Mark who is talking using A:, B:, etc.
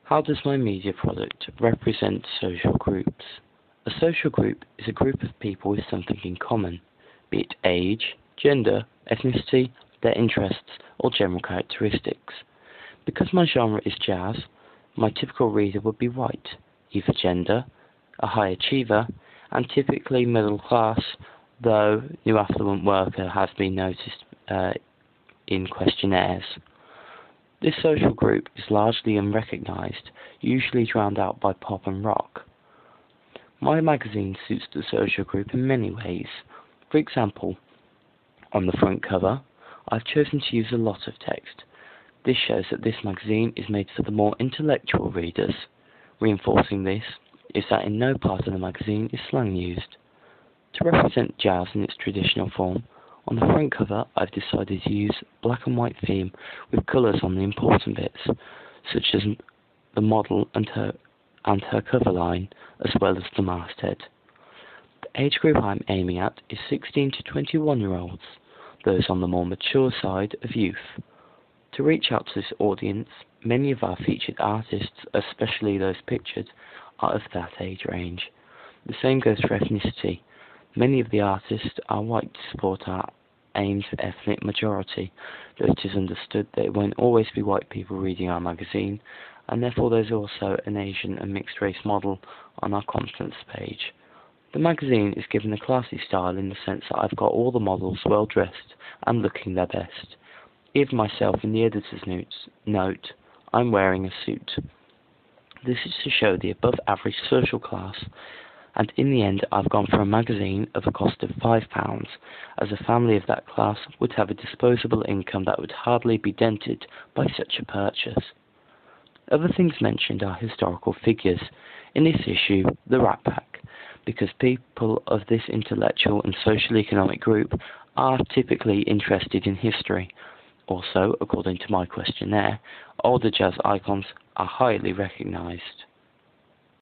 A: How does my media product represent social groups? A social group is a group of people with something in common, be it age, gender, ethnicity, their interests, or general characteristics. Because my genre is jazz, my typical reader would be white, either gender, a high achiever, and typically middle class, though new affluent worker has been noticed in questionnaires. This social group is largely unrecognised, usually drowned out by pop and rock. My magazine suits the social group in many ways. For example, on the front cover, I've chosen to use a lot of text. This shows that this magazine is made for the more intellectual readers. Reinforcing this is that in no part of the magazine is slang used. To represent jazz in its traditional form, on the front cover I've decided to use black and white theme with colours on the important bits, such as the model and her cover line, as well as the masthead. The age group I'm aiming at is 16 to 21-year-olds, those on the more mature side of youth. To reach out to this audience, many of our featured artists, especially those pictured, are of that age range. The same goes for ethnicity. Many of the artists are white to support our aims for ethnic majority, though it is understood that it won't always be white people reading our magazine, and therefore there's also an Asian and mixed race model on our contents page. The magazine is given a classy style in the sense that I've got all the models well dressed and looking their best. Even myself in the editor's note, I'm wearing a suit. This is to show the above average social class, and in the end I've gone for a magazine of a cost of £5, as a family of that class would have a disposable income that would hardly be dented by such a purchase. Other things mentioned are historical figures, in this issue the Rat Pack, because people of this intellectual and social-economic group are typically interested in history. Also, according to my questionnaire, older jazz icons are highly recognised.